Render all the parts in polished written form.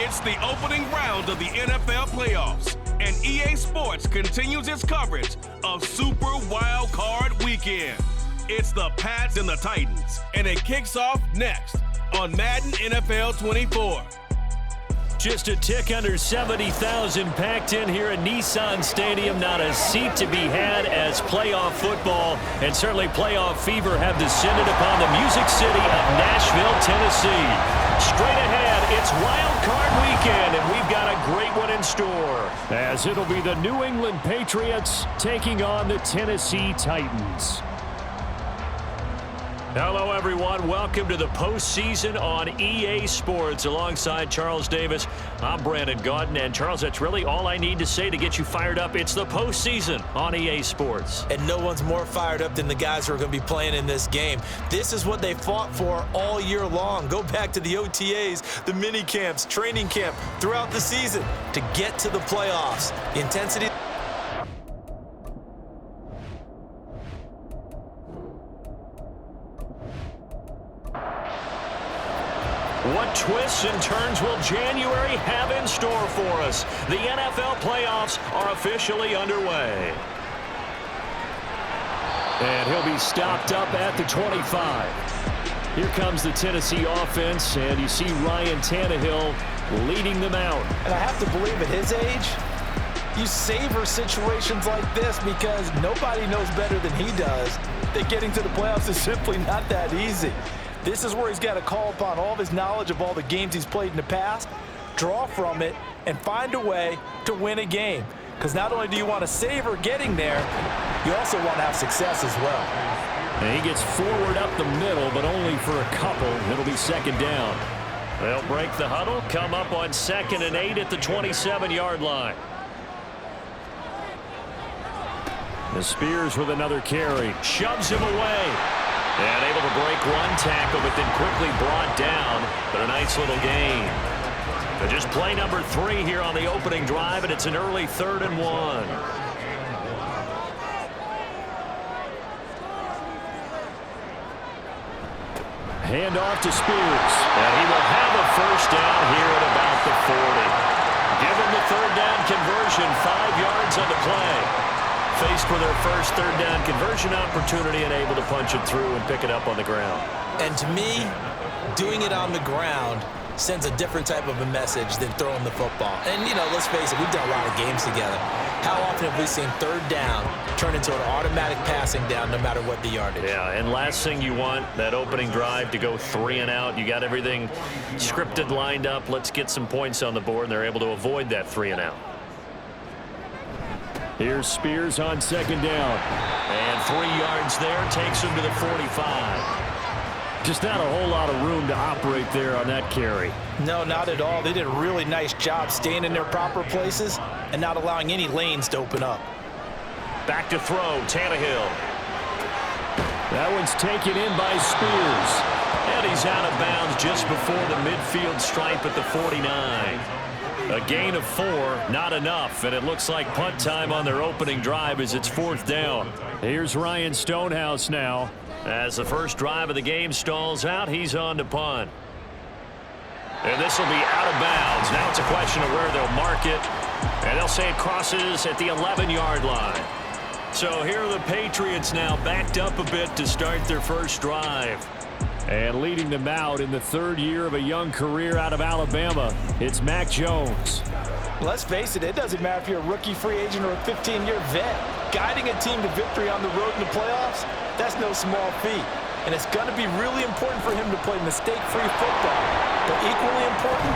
It's the opening round of the NFL playoffs, and EA Sports continues its coverage of Super Wild Card Weekend. It's the Pats and the Titans, and it kicks off next on Madden NFL 24. Just a tick under 70,000 packed in here at Nissan Stadium. Not a seat to be had as playoff football and certainly playoff fever have descended upon the Music City of Nashville, Tennessee. Straight ahead, it's Wild Card Weekend, and we've got a great one in store, as it'll be the New England Patriots taking on the Tennessee Titans. Hello, everyone. Welcome to the postseason on EA Sports. Alongside Charles Davis, I'm Brandon Gaudin. And, Charles, that's really all I need to say to get you fired up. It's the postseason on EA Sports. And no one's more fired up than the guys who are going to be playing in this game. This is what they fought for all year long. Go back to the OTAs, the mini camps, training camp throughout the season to get to the playoffs. The intensity. What twists and turns will January have in store for us? The NFL playoffs are officially underway. And he'll be stopped up at the 25. Here comes the Tennessee offense, and you see Ryan Tannehill leading them out. And I have to believe at his age, you savor situations like this because nobody knows better than he does that getting to the playoffs is simply not that easy. This is where he's got to call upon all of his knowledge of all the games he's played in the past, draw from it, and find a way to win a game. Because not only do you want to savor getting there, you also want to have success as well. And he gets forward up the middle, but only for a couple. It'll be second down. They'll break the huddle, come up on 2nd and 8 at the 27-yard line. The Spears with another carry. Shoves him away. And able to break one tackle, but then quickly brought down. But a nice little gain. But just play number 3 here on the opening drive, and it's an early 3rd and 1. Hand off to Spears. And he will have a first down here at about the 40. Give him the 3rd down conversion, 5 yards on the play. Faced with their first 3rd down conversion opportunity and able to punch it through and pick it up on the ground. And to me, doing it on the ground sends a different type of a message than throwing the football. And, you know, let's face it, we've done a lot of games together. How often have we seen 3rd down turn into an automatic passing down no matter what the yardage? Yeah, and last thing you want, that opening drive to go 3 and out. You got everything scripted, lined up. Let's get some points on the board, and they're able to avoid that 3 and out. Here's Spears on 2nd down. And 3 yards there takes him to the 45. Just not a whole lot of room to operate there on that carry. No, not at all. They did a really nice job staying in their proper places and not allowing any lanes to open up. Back to throw, Tannehill. That one's taken in by Spears. And he's out of bounds just before the midfield stripe at the 49. A gain of 4, not enough, and it looks like punt time on their opening drive as it's 4th down. Here's Ryan Stonehouse now. As the first drive of the game stalls out, he's on to punt. And this will be out of bounds. Now it's a question of where they'll mark it, and they'll say it crosses at the 11-yard line. So here are the Patriots now backed up a bit to start their first drive. And leading them out in the 3rd year of a young career out of Alabama, it's Mac Jones. Let's face it, it doesn't matter if you're a rookie free agent or a 15-year vet. Guiding a team to victory on the road in the playoffs, that's no small feat. And it's going to be really important for him to play mistake-free football. But equally important,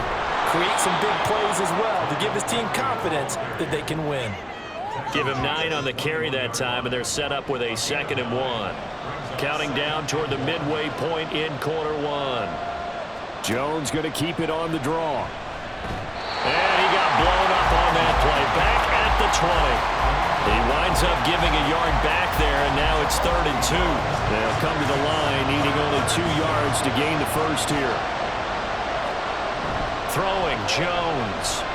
create some big plays as well to give his team confidence that they can win. Give him 9 on the carry that time, and they're set up with a 2nd and 1. Counting down toward the midway point in quarter 1. Jones going to keep it on the draw. And he got blown up on that play. Back at the 20. He winds up giving a yard back there, and now it's 3rd and 2. They'll come to the line, needing only 2 yards to gain the first here. Throwing, Jones.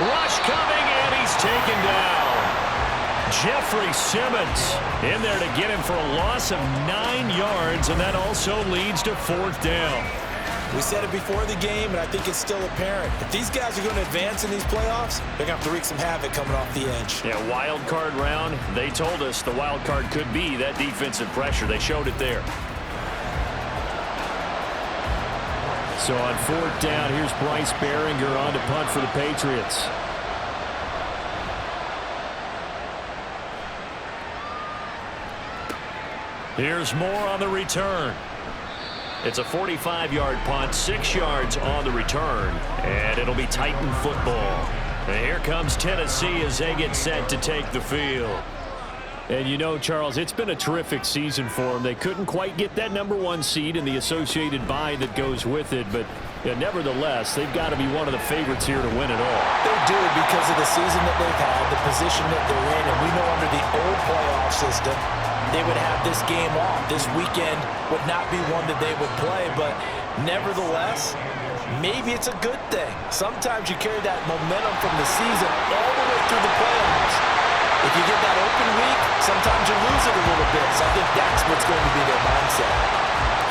Rush coming, and he's taken down. Jeffrey Simmons in there to get him for a loss of 9 yards, and that also leads to 4th down. We said it before the game, and I think it's still apparent. If these guys are going to advance in these playoffs, they're going to have to wreak some havoc coming off the edge. Yeah, wild card round. They told us the wild card could be that defensive pressure. They showed it there. So on 4th down, here's Bryce Behringer on to punt for the Patriots. Here's Moore on the return. It's a 45-yard punt, 6 yards on the return, and it'll be Titan football. And here comes Tennessee as they get set to take the field. And you know, Charles, it's been a terrific season for them. They couldn't quite get that #1 seed and the associated bye that goes with it, but nevertheless, they've got to be one of the favorites here to win it all. They do because of the season that they've had, the position that they're in, and we know under the old playoff system, they would have this game off. This weekend would not be one that they would play, but nevertheless, maybe it's a good thing. Sometimes you carry that momentum from the season all the way through the playoffs. If you get that open week, sometimes you lose it a little bit. So I think that's what's going to be their mindset.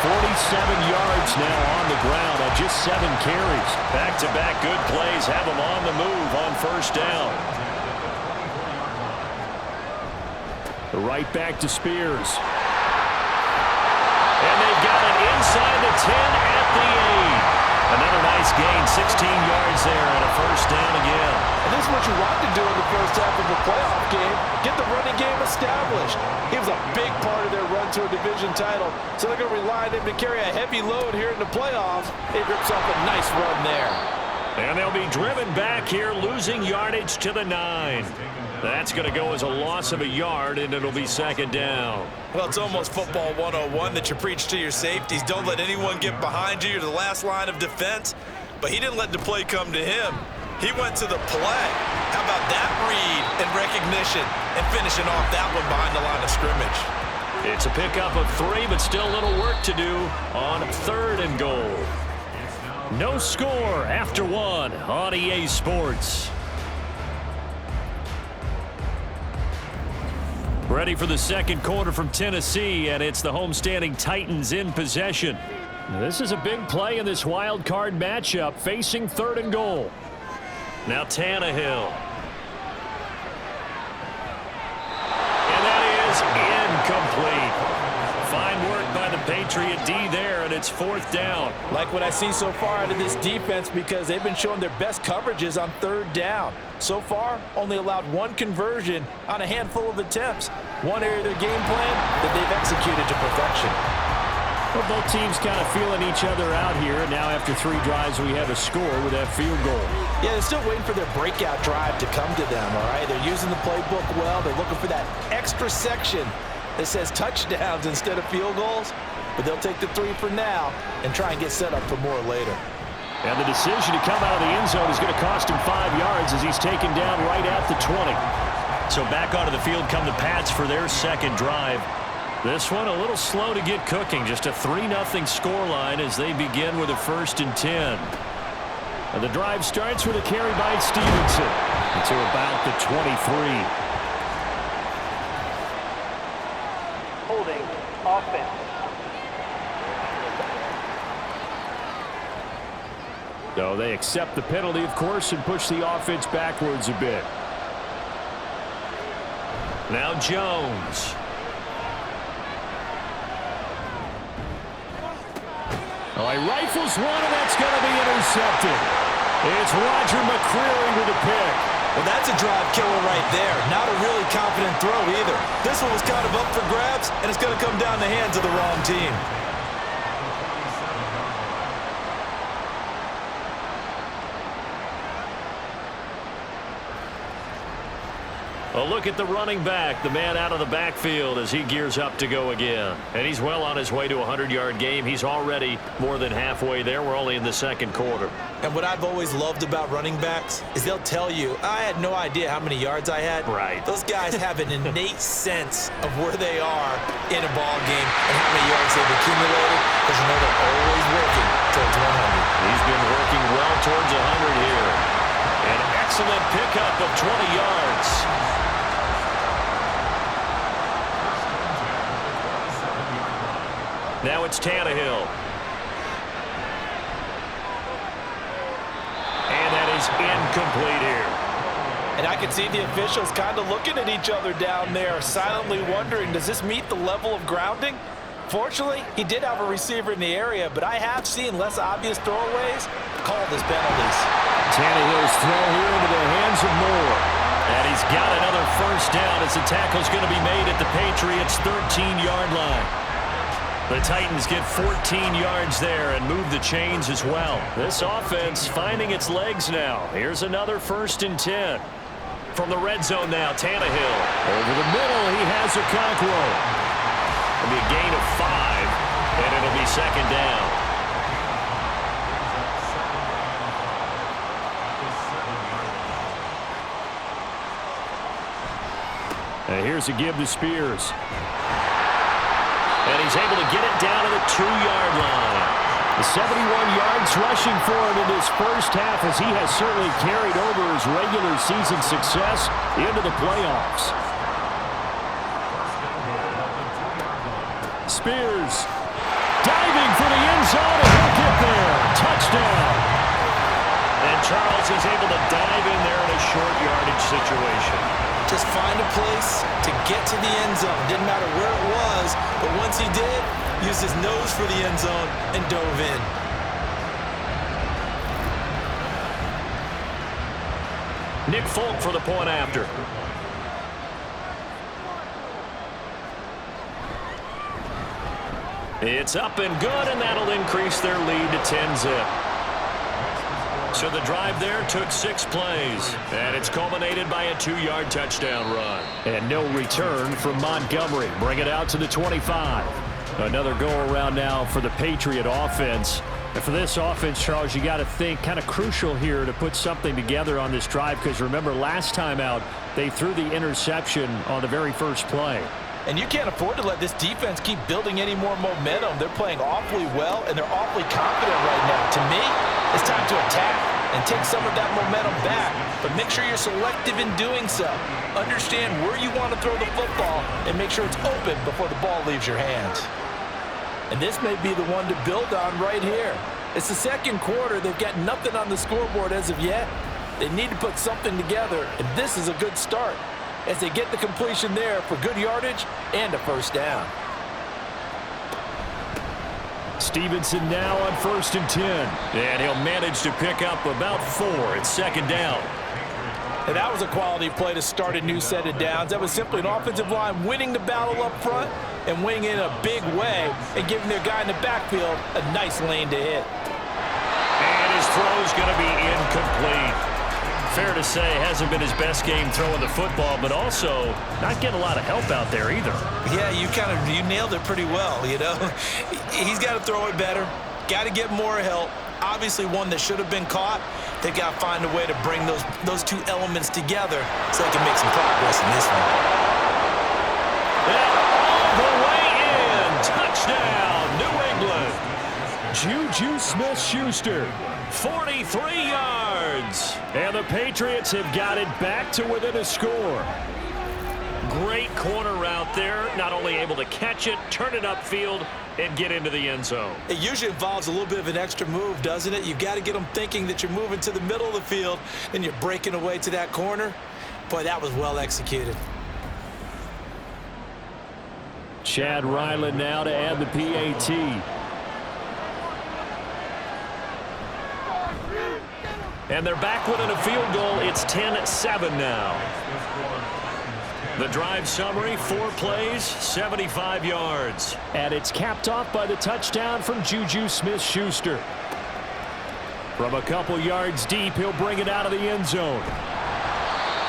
47 yards now on the ground on just 7 carries. Back-to-back good plays have them on the move on 1st down. Right back to Spears. And they've got it inside the 10 at the 8. Another nice gain, 16 yards there and a 1st down again. And this is what you want to do in the first half of a playoff game. Get the running game established. He was a big part of their run to a division title. So they're going to rely on him to carry a heavy load here in the playoffs. He rips off a nice run there. And they'll be driven back here, losing yardage to the 9. That's going to go as a loss of a yard, and it'll be 2nd down. Well, it's almost football 101 that you preach to your safeties. Don't let anyone get behind you. You're the last line of defense. But he didn't let the play come to him. He went to the play. How about that read and recognition and finishing off that one behind the line of scrimmage? It's a pickup of 3, but still a little work to do on 3rd and goal. No score after 1 on EA Sports. Ready for the 2nd quarter from Tennessee, and it's the homestanding Titans in possession. This is a big play in this wild card matchup, facing 3rd and goal. Now Tannehill. And that is incomplete. Fine work by the Patriot D there, and it's 4th down. Like what I see so far out of this defense because they've been showing their best coverages on 3rd down. So far, only allowed 1 conversion on a handful of attempts. One area of their game plan that they've executed to perfection. Well, both teams kind of feeling each other out here, and now after 3 drives, we have a score with that field goal. Yeah, they're still waiting for their breakout drive to come to them, all right? They're using the playbook well. They're looking for that extra section that says touchdowns instead of field goals, but they'll take the 3 for now and try and get set up for more later. And the decision to come out of the end zone is going to cost him 5 yards as he's taken down right at the 20. So back onto the field come the Pats for their 2nd drive. This one a little slow to get cooking. Just a 3-0 scoreline as they begin with a 1st and 10. And the drive starts with a carry by Stevenson to about the 23. Holding offense. So they accept the penalty, of course, and push the offense backwards a bit. Now Jones. Oh, he rifles one, and that's going to be intercepted. It's Roger McCreary with a pick. Well, that's a drive killer right there. Not a really confident throw either. This one was kind of up for grabs, and it's going to come down the hands of the wrong team. A look at the running back, the man out of the backfield as he gears up to go again. And he's well on his way to a 100-yard game. He's already more than halfway there. We're only in the 2nd quarter. And what I've always loved about running backs is they'll tell you, I had no idea how many yards I had. Right. Those guys have an innate sense of where they are in a ball game and how many yards they've accumulated because you know they're always working towards 100. He's been working well towards 100 here. An excellent pickup of 20 yards. Now it's Tannehill. incomplete here. And I could see the officials kind of looking at each other down there, silently wondering, does this meet the level of grounding? Fortunately, he did have a receiver in the area, but I have seen less obvious throwaways called as penalties. Tannehill's throw here into the hands of Moore. And he's got another first down as the tackle's going to be made at the Patriots' 13-yard line. The Titans get 14 yards there and move the chains as well. This offense finding its legs now. Here's another 1st and 10. From the red zone now, Tannehill. Over the middle, he has Okonkwo. It'll be a gain of 5, and it'll be 2nd down. And here's a give to Spears. And he's able to get it down to the 2-yard line. The 71 yards rushing for him in this first half, as he has certainly carried over his regular season success into the playoffs. Spears diving for the end zone, and he'll get there. Touchdown. And Charles is able to dive in there in a short yardage situation. Just find a place to get to the end zone. Didn't matter where it was, but once he did, used his nose for the end zone and dove in. Nick Folk for the point after. It's up and good, and that'll increase their lead to 10-zip. So the drive there took 6 plays, and it's culminated by a 2-yard touchdown run. And no return from Montgomery. Bring it out to the 25. Another go-around now for the Patriot offense. And for this offense, Charles, you got to think kind of crucial here to put something together on this drive, because remember, last time out, they threw the interception on the very first play. And you can't afford to let this defense keep building any more momentum. They're playing awfully well, and they're awfully confident right now. To me, it's time to attack and take some of that momentum back. But make sure you're selective in doing so. Understand where you want to throw the football and make sure it's open before the ball leaves your hands. And this may be the one to build on right here. It's the second quarter. They've got nothing on the scoreboard as of yet. They need to put something together, and this is a good start as they get the completion there for good yardage and a first down. Stevenson now on 1st and 10. And he'll manage to pick up about 4. It's 2nd down. And that was a quality play to start a new set of downs. That was simply an offensive line winning the battle up front and winning it in a big way and giving their guy in the backfield a nice lane to hit. And his throw's going to be incomplete. Fair to say, hasn't been his best game throwing the football, but also not getting a lot of help out there either. Yeah, you nailed it pretty well, you know. He's got to throw it better, got to get more help. Obviously one that should have been caught. They've got to find a way to bring those two elements together so they can make some progress in this one. And all the way in. Touchdown, New England. Juju Smith-Schuster, 43 yards. And the Patriots have got it back to within a score. Great corner route there. Not only able to catch it, turn it upfield, and get into the end zone. It usually involves a little bit of an extra move, doesn't it? You've got to get them thinking that you're moving to the middle of the field, and you're breaking away to that corner. Boy, that was well executed. Chad Ryland now to add the PAT. And they're back within a field goal. It's 10-7 now. The drive summary, 4 plays, 75 yards. And it's capped off by the touchdown from Juju Smith-Schuster. From a couple yards deep, he'll bring it out of the end zone.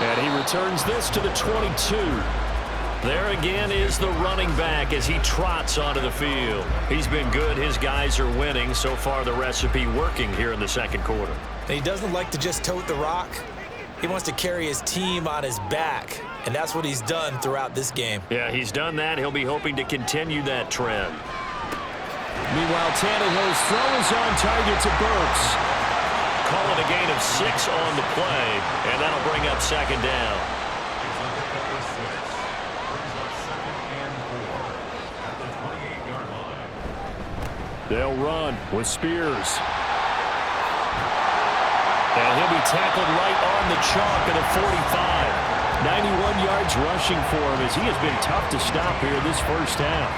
And he returns this to the 22. There again is the running back as he trots onto the field. He's been good. His guys are winning. So far, the recipe working here in the second quarter. And he doesn't like to just tote the rock. He wants to carry his team on his back, and that's what he's done throughout this game. Yeah, he's done that. He'll be hoping to continue that trend. Meanwhile, Tannehill's throw is on target to Burks. Calling a gain of 6 on the play, and that'll bring up 2nd down. They'll run with Spears. And he'll be tackled right on the chalk at the 45. 91 yards rushing for him as he has been tough to stop here this first half.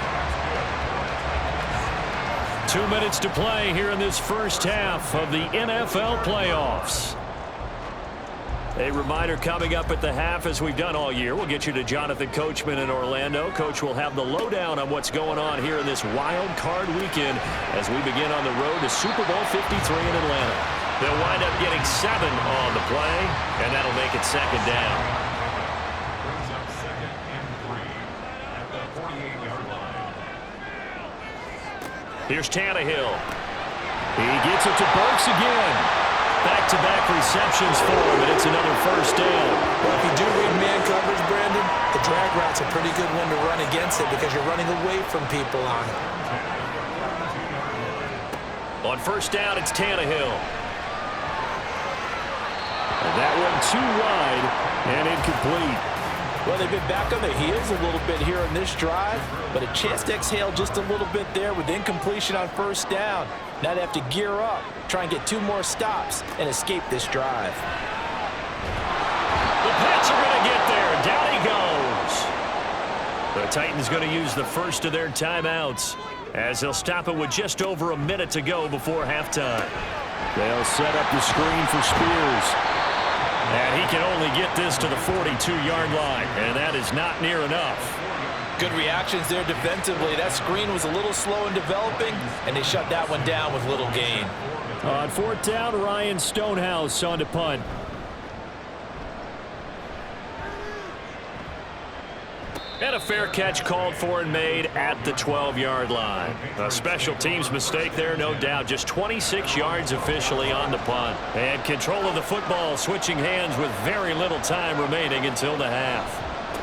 2 minutes to play here in this first half of the NFL playoffs. A reminder coming up at the half, as we've done all year. We'll get you to Jonathan Coachman in Orlando. Coach will have the lowdown on what's going on here in this wild card weekend as we begin on the road to Super Bowl 53 in Atlanta. They'll wind up getting 7 on the play, and that'll make it second down. Here's Tannehill. He gets it to Burks again. Back-to-back receptions for him, and it's another first down. Well, if you do read man coverage, Brandon, the drag route's a pretty good one to run against it because you're running away from people on it. On first down, it's Tannehill. And that one too wide and incomplete. Well, they've been back on their heels a little bit here on this drive, but a chance to exhale just a little bit there with incompletion on first down. Now they have to gear up, try and get 2 more stops, and escape this drive. The Pats are going to get there. Down he goes. The Titans going to use the first of their timeouts as they'll stop it with just over a minute to go before halftime. They'll set up the screen for Spears. And he can only get this to the 42-yard line, and that is not near enough. Good reactions there defensively. That screen was a little slow in developing, and they shut that one down with little gain. On fourth down, Ryan Stonehouse on to punt. And a fair catch called for and made at the 12-yard line. A special teams mistake there, no doubt. Just 26 yards officially on the punt. And control of the football switching hands with very little time remaining until the half.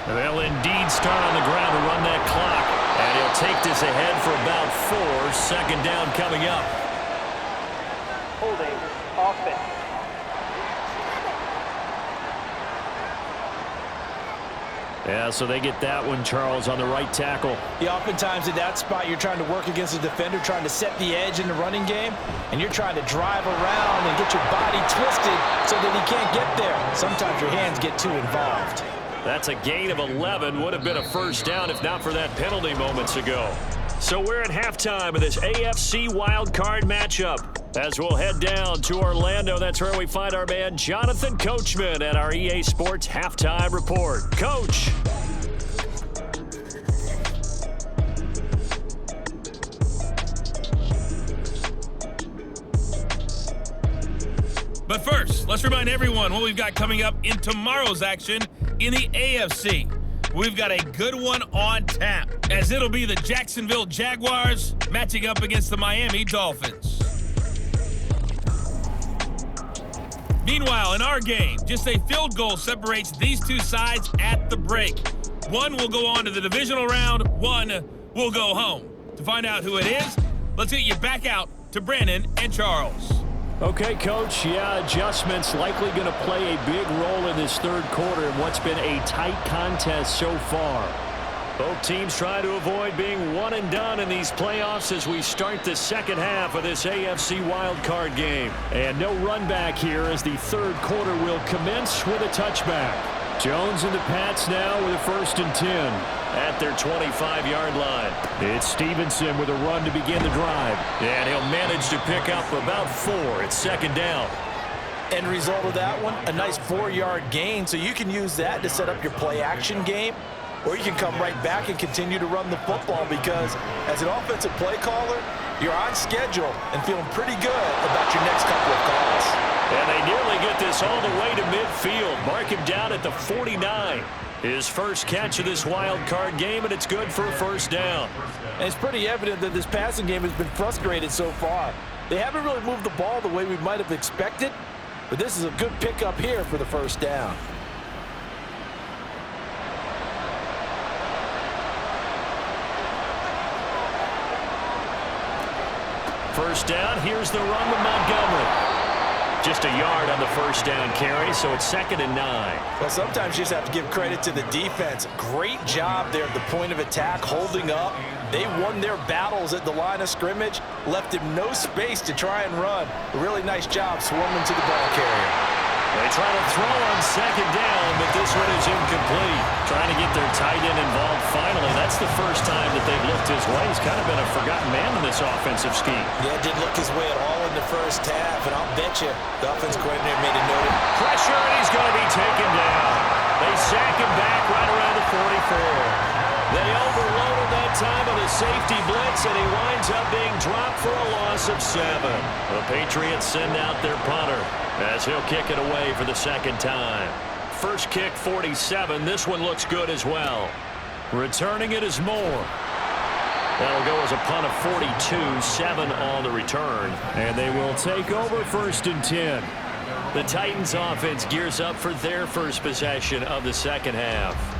They'll indeed start on the ground to run that clock. And he'll take this ahead for about 4. Second down coming up. Holding offense. Yeah, so they get that one, Charles, on the right tackle. Yeah, oftentimes in that spot, you're trying to work against a defender, trying to set the edge in the running game, and you're trying to drive around and get your body twisted so that he can't get there. Sometimes your hands get too involved. That's a gain of 11. Would have been a first down if not for that penalty moments ago. So we're at halftime of this AFC wildcard matchup. As we'll head down to Orlando, that's where we find our man Jonathan Coachman at our EA Sports Halftime Report. Coach. But first, let's remind everyone what we've got coming up in tomorrow's action in the AFC. We've got a good one on tap, as it'll be the Jacksonville Jaguars matching up against the Miami Dolphins. Meanwhile, in our game, just a field goal separates these two sides at the break. One will go on to the divisional round, one will go home. To find out who it is, let's get you back out to Brandon and Charles. Okay, Coach, yeah, adjustments likely going to play a big role in this third quarter in what's been a tight contest so far. Both teams try to avoid being one and done in these playoffs as we start the second half of this AFC wildcard game. And no run back here as the third quarter will commence with a touchback. Jones and the Pats now with a 1st and 10. At their 25-yard line. It's Stevenson with a run to begin the drive. And he'll manage to pick up about 4. It's second down. End result of that one, a nice 4-yard gain, so you can use that to set up your play-action game, or you can come right back and continue to run the football because as an offensive play caller, you're on schedule and feeling pretty good about your next couple of calls. And they nearly get this all the way to midfield. Mark him down at the 49. His first catch of this wild card game, and it's good for a first down. And it's pretty evident that this passing game has been frustrated so far. They haven't really moved the ball the way we might have expected, but this is a good pickup here for the first down. First down, here's the run with Montgomery. Just a yard on the first down carry, so it's 2nd and 9. Well, sometimes you just have to give credit to the defense. Great job there at the point of attack, holding up, They won their battles at the line of scrimmage, left him no space to try and run. A really nice job swarming to the ball carrier. They try to throw on second down, but this one is incomplete. Trying to get their tight end involved finally. That's the first time that they've looked his way. He's kind of been a forgotten man in this offensive scheme. Yeah, didn't look his way at all in the first half, and I'll bet you the offense coordinator made a note of Pressure, and he's going to be taken down. They sack him back right around the 44. They overloaded that time of the safety blitz, and he winds up being dropped for a loss of 7. The Patriots send out their punter as he'll kick it away for the second time. First kick, 47. This one looks good as well. Returning it is Moore. That'll go as a punt of 42, 7 on the return. And they will take over 1st and 10. The Titans offense gears up for their first possession of the second half.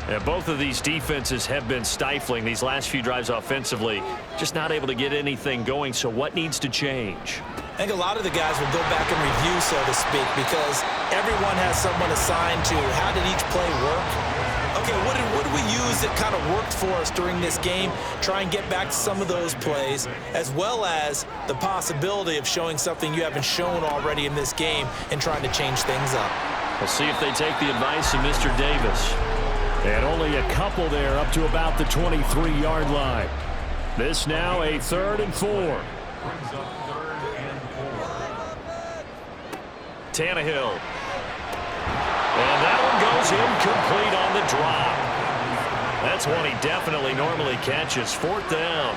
And both of these defenses have been stifling these last few drives offensively. Just not able to get anything going, so what needs to change? I think a lot of the guys will go back and review, so to speak, because everyone has someone assigned to how did each play work. Okay, what did we use that kind of worked for us during this game? Try and get back to some of those plays, as well as the possibility of showing something you haven't shown already in this game and trying to change things up. We'll see if they take the advice of Mr. Davis. And only a couple there up to about the 23-yard line. This now a 3rd and 4. Tannehill. And that one goes incomplete on the drop. That's one he definitely normally catches. 4th down.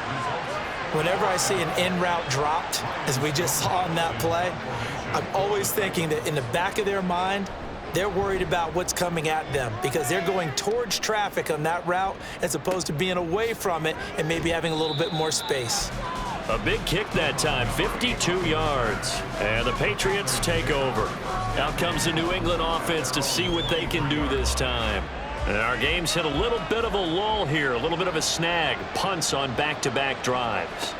Whenever I see an in-route dropped, as we just saw in that play, I'm always thinking that in the back of their mind, they're worried about what's coming at them because they're going towards traffic on that route as opposed to being away from it and maybe having a little bit more space. A big kick that time, 52 yards. And the Patriots take over. Out comes the New England offense to see what they can do this time. And our game's hit a little bit of a lull here, a little bit of a snag. Punts on back-to-back drives.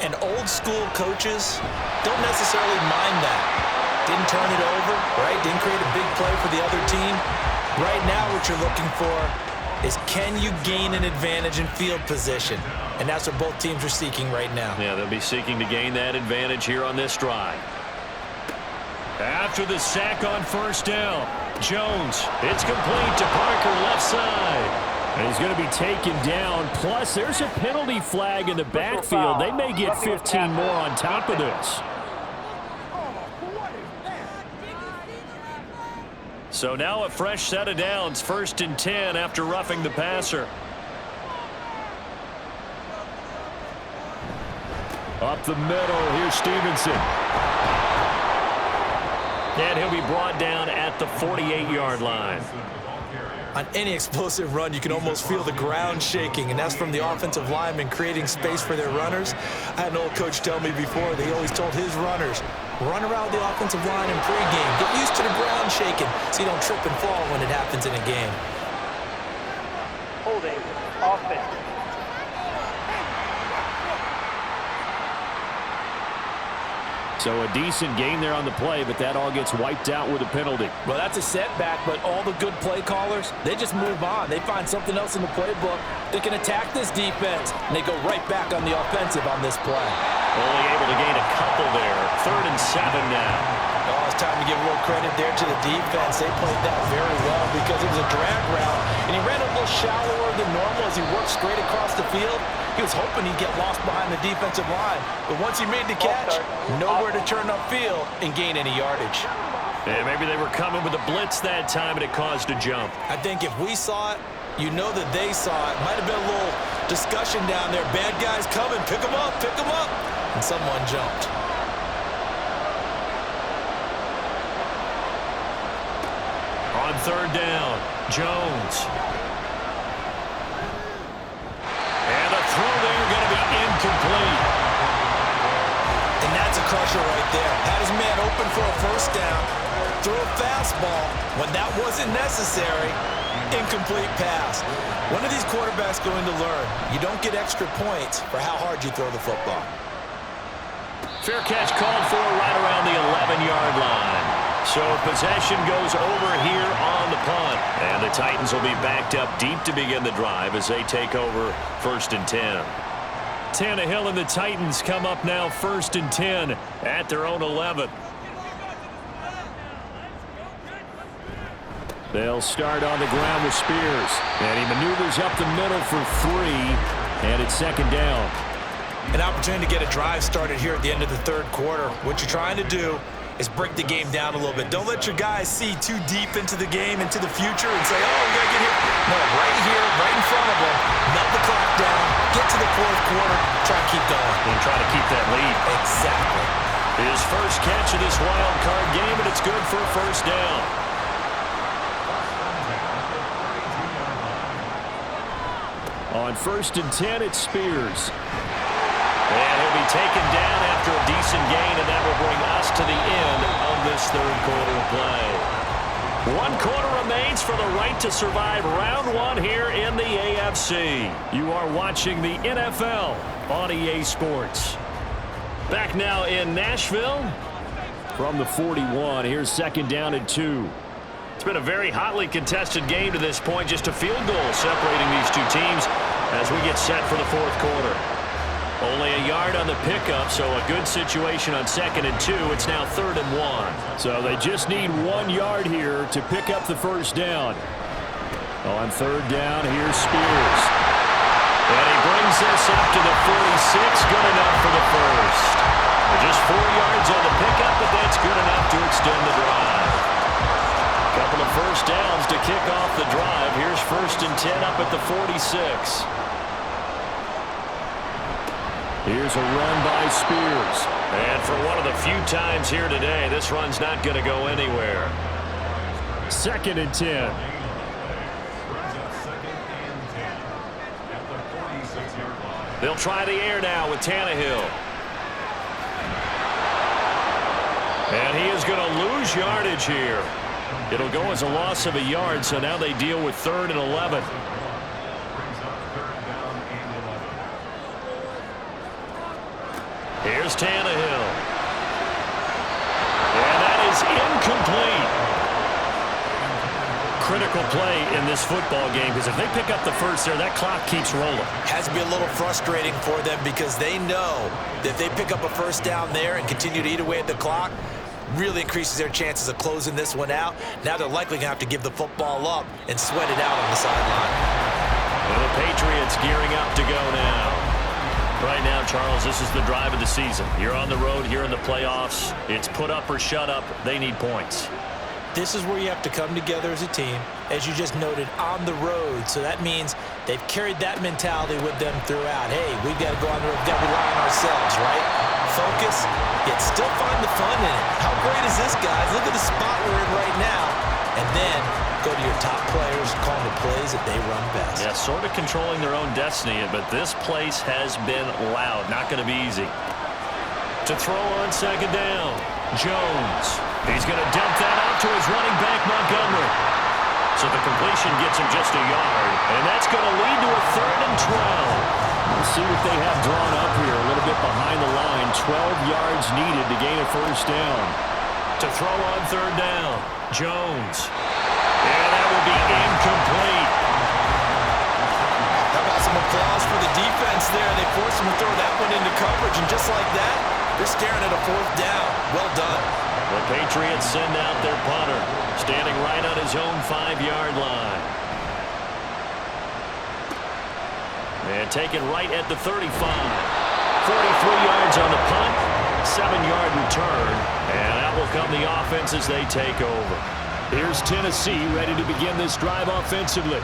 And old school coaches don't necessarily mind that. Didn't turn it over, right? Didn't create a big play for the other team. Right now what you're looking for is can you gain an advantage in field position? And that's what both teams are seeking right now. Yeah, they'll be seeking to gain that advantage here on this drive. After the sack on 1st down, Jones, it's complete to Parker left side. And he's going to be taken down. Plus, there's a penalty flag in the backfield. They may get 15 more on top of this. So now a fresh set of downs, 1st and 10 after roughing the passer. Up the middle, here's Stevenson. And he'll be brought down at the 48-yard line. On any explosive run, you can almost feel the ground shaking, and that's from the offensive linemen creating space for their runners. I had an old coach tell me before that he always told his runners, run around the offensive line in pregame. Get used to the ground shaking so you don't trip and fall when it happens in a game. Holding offense. So a decent gain there on the play, but that all gets wiped out with a penalty. Well, that's a setback, but all the good play callers, they just move on. They find something else in the playbook. They can attack this defense, and they go right back on the offensive on this play. Only able to gain a couple there. 3rd and 7 now. Oh, it's time to give a little credit there to the defense. They played that very well because it was a drag route, and he ran a little shallower than normal as he worked straight across the field. He was hoping he'd get lost behind the defensive line, but once he made the catch, nowhere to turn upfield and gain any yardage. And maybe they were coming with a blitz that time, and it caused a jump. I think if we saw it, you know that they saw it. Might have been a little discussion down there. Bad guys coming, pick them up, and someone jumped. On 3rd down, Jones. And a throw there going to be incomplete. And that's a crusher right there. Had his man open for a 1st down. Throw a fastball when that wasn't necessary. Incomplete pass. When are these quarterbacks going to learn? You don't get extra points for how hard you throw the football. Fair catch called for right around the 11-yard line. So possession goes over here on the punt. And the Titans will be backed up deep to begin the drive as they take over 1st and 10. Tannehill and the Titans come up now 1st and 10 at their own 11. They'll start on the ground with Spears. And he maneuvers up the middle for 3. And it's 2nd down. An opportunity to get a drive started here at the end of the 3rd quarter. What you're trying to do is break the game down a little bit. Don't let your guys see too deep into the game, into the future, and say, oh, we got to get here. No, right here, right in front of them, melt the clock down, get to the 4th quarter, try to keep going. And try to keep that lead. Exactly. His first catch of this wild card game, and it's good for a 1st down. On 1st and 10, it's Spears. And he'll be taken down after a decent gain, and that will bring us to the end of this 3rd quarter play. 1 quarter remains for the right to survive round 1 here in the AFC. You are watching the NFL on EA Sports. Back now in Nashville. From the 41, here's 2nd down and 2. It's been a very hotly contested game to this point. Just a field goal separating these two teams as we get set for the 4th quarter. Only a yard on the pickup, so a good situation on 2nd and 2. It's now 3rd and 1. So they just need 1 yard here to pick up the 1st down. On 3rd down, here's Spears. And he brings this up to the 46. Good enough for the 1st. Just 4 yards on the pickup, but that's good enough to extend the drive. Couple of 1st downs to kick off the drive. Here's 1st and 10 up at the 46. Here's a run by Spears. And for one of the few times here today, this run's not going to go anywhere. 2nd and 10. They'll try the air now with Tannehill. And he is going to lose yardage here. It'll go as a loss of a yard, so now they deal with 3rd and 11. Here's Tannehill. And that is incomplete. Critical play in this football game, because if they pick up the 1st there, that clock keeps rolling. Has to be a little frustrating for them because they know that if they pick up a 1st down there and continue to eat away at the clock, really increases their chances of closing this one out. Now they're likely going to have to give the football up and sweat it out on the sideline. Well, the Patriots gearing up to go now. Right now, Charles, this is the drive of the season. You're on the road here in the playoffs. It's put up or shut up. They need points. This is where you have to come together as a team, as you just noted, on the road. So that means they've carried that mentality with them throughout. Hey, we've got to go on the road. We've got to rely on ourselves, right? Focus, yet still find the fun in it. How great is this, guys? Look at the spot we're in right now. And then go to your top players, call the plays that they run best. Yeah, sort of controlling their own destiny, but this place has been loud. Not going to be easy. To throw on 2nd down, Jones. He's going to dump that out to his running back, Montgomery. So the completion gets him just a yard, and that's going to lead to a 3rd and 12. We'll see what they have drawn up here. A little bit behind the line. 12 yards needed to gain a 1st down. To throw on 3rd down, Jones. And that will be incomplete. How about some applause for the defense there? They forced him to throw that one into coverage, and just like that, they're staring at a 4th down. Well done. The Patriots send out their punter, standing right on his own 5-yard line. And taken right at the 35. 43 yards on the punt, 7-yard return, and that will come the offense as they take over. Here's Tennessee ready to begin this drive offensively.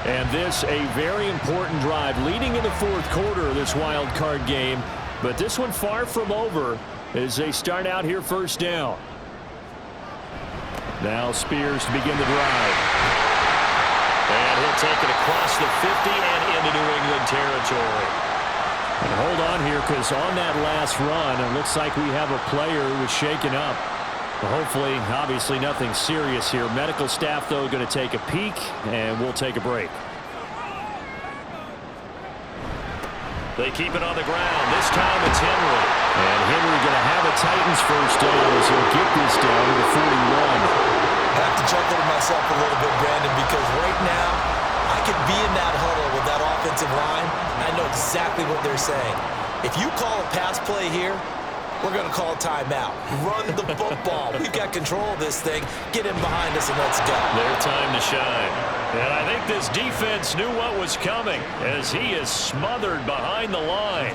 And this a very important drive leading in the 4th quarter of this wild card game. But this one far from over as they start out here 1st down. Now Spears to begin the drive. And he'll take it across the 50 and into New England territory. And hold on here, because on that last run, it looks like we have a player who was shaken up. Well, hopefully, obviously nothing serious here. Medical staff, though, going to take a peek, and we'll take a break. They keep it on the ground. This time it's Henry. And Henry going to have a Titans first down as he'll get this down to the 41. I have to chuckle to myself a little bit, Brandon, because right now I could be in that huddle with that offensive line. I know exactly what they're saying. If you call a pass play here, we're going to call a timeout. Run the football. We've got control of this thing. Get in behind us and let's go. Their time to shine. And I think this defense knew what was coming as he is smothered behind the line.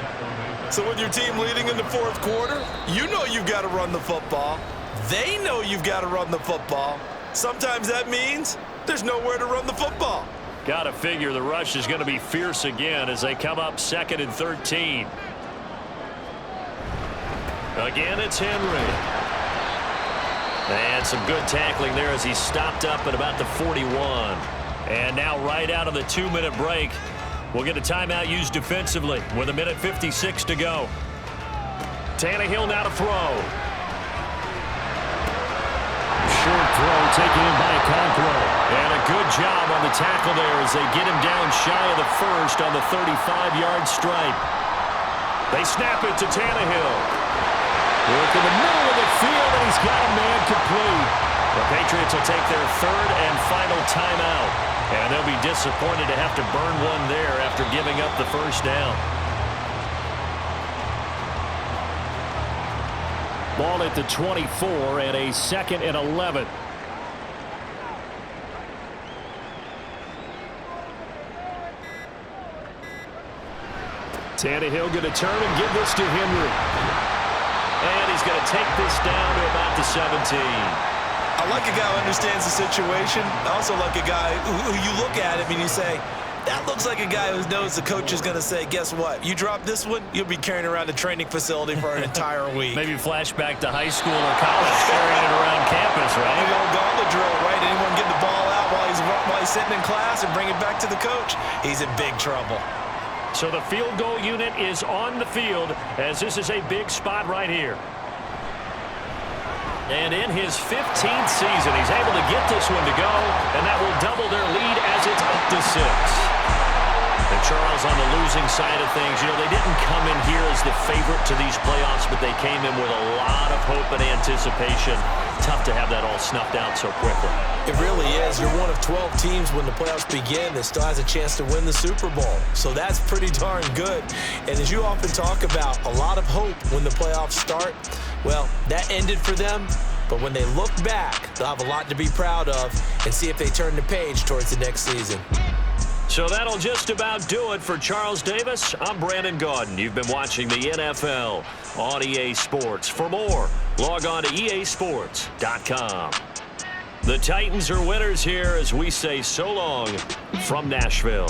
So with your team leading in the fourth quarter, you know you've got to run the football. They know you've got to run the football. Sometimes that means there's nowhere to run the football. Got to figure the rush is going to be fierce again as they come up 2nd and 13. Again, it's Henry. And some good tackling there as he stopped up at about the 41. And now right out of the 2-minute break, we'll get a timeout used defensively with 1:56 to go. Tannehill now to throw. Short throw taken in by Conqueror. And a good job on the tackle there as they get him down shy of the first on the 35-yard stripe. They snap it to Tannehill. Work in the middle of the field, and he's got a man complete. The Patriots will take their 3rd and final timeout. And they'll be disappointed to have to burn one there after giving up the first down. Ball at the 24 and a 2nd and 11. Tannehill going to turn and give this to Henry. And he's going to take this down to about the 17. I like a guy who understands the situation. I also like a guy who you look at him and you say, that looks like a guy who knows the coach is going to say, guess what? You drop this one, you'll be carrying around a training facility for an entire week. Maybe flashback to high school or college, carrying it around campus, right? The old gauntlet drill, right? Anyone get the ball out while he's sitting in class and bring it back to the coach, he's in big trouble. So the field goal unit is on the field as this is a big spot right here. And in his 15th season, he's able to get this one to go, and that will double their lead as it's up to 6. And Charles, on the losing side of things, you know, they didn't come in here as the favorite to these playoffs, but they came in with a lot of hope and anticipation. Tough to have that all snuffed out so quickly. It really is. You're one of 12 teams when the playoffs begin that still has a chance to win the Super Bowl. So that's pretty darn good. And as you often talk about, a lot of hope when the playoffs start. Well, that ended for them. But when they look back, they'll have a lot to be proud of and see if they turn the page towards the next season. So that'll just about do it for Charles Davis. I'm Brandon Gaudin. You've been watching the NFL on EA Sports. For more, log on to easports.com. The Titans are winners here as we say so long from Nashville.